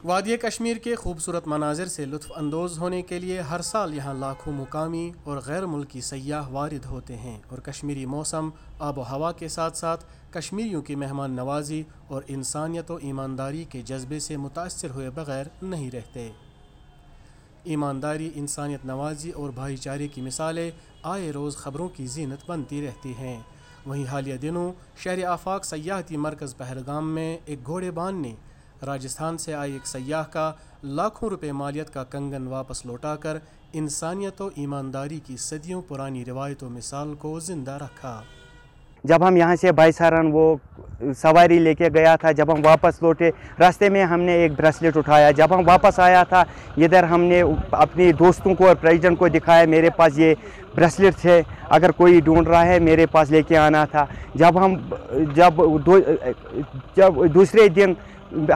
وادی کشمیر کے خوبصورت مناظر سے لطف اندوز ہونے کے لیے ہر سال یہاں لاکھوں مقامی اور غیر ملکی سیاح وارد ہوتے ہیں اور کشمیری موسم، آب و ہوا کے ساتھ ساتھ کشمیریوں کی مہمان نوازی اور انسانیت و ایمانداری کے جذبے سے متاثر ہوئے بغیر نہیں رہتے۔ ایمانداری، انسانیت نوازی اور بھائی چارے کی مثالیں آئے روز خبروں کی زینت بنتی رہتی ہیں۔ وہیں حالیہ دنوں شہر آفاق سیاحتی مرکز پہلگام میں ایک گھوڑے بان نے راجستھان سے آئے ایک سیاح کا لاکھوں روپے مالیت کا کنگن واپس لوٹا کر انسانیت و ایمانداری کی صدیوں پرانی روایت و مثال کو زندہ رکھا۔ جب ہم یہاں سے بائی سارن وہ سواری لے کے گیا تھا، جب ہم واپس لوٹے راستے میں ہم نے ایک بریسلیٹ اٹھایا۔ جب ہم واپس آیا تھا ادھر ہم نے اپنی دوستوں کو اور پریزیڈنٹ کو دکھایا میرے پاس یہ بریسلیٹ ہے، اگر کوئی ڈھونڈ رہا ہے میرے پاس لے کے آنا تھا۔ جب دوسرے دن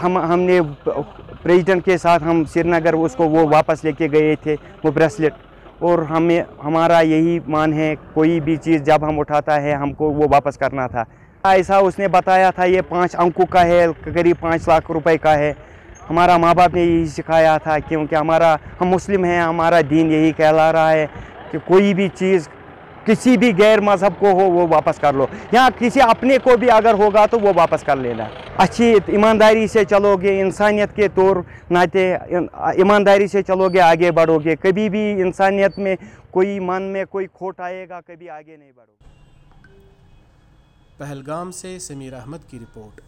ہم نے پریزیڈنٹ کے ساتھ ہم سری نگر اس کو وہ واپس لے کے گئے تھے وہ بریسلیٹ، اور ہمارا یہی مان ہے کوئی بھی چیز جب ہم اٹھاتا ہے ہم کو وہ واپس کرنا تھا۔ ایسا اس نے بتایا تھا یہ 5 انکوں کا ہے، قریب 5 لاکھ روپے کا ہے۔ ہمارا ماں باپ نے یہی سکھایا تھا، کیونکہ ہم مسلم ہیں، ہمارا دین یہی کہلا رہا ہے کہ کوئی بھی چیز کسی بھی غیر مذہب کو ہو وہ واپس کر لو، یا کسی اپنے کو بھی اگر ہوگا تو وہ واپس کر لینا۔ اچھی ایمانداری سے چلو گے، انسانیت کے طور ناطے ایمانداری سے چلو گے آگے بڑھو گے، کبھی بھی انسانیت میں کوئی من میں کوئی کھوٹ آئے گا کبھی آگے نہیں بڑھو گے۔ پہلگام سے سمیر احمد کی رپورٹ۔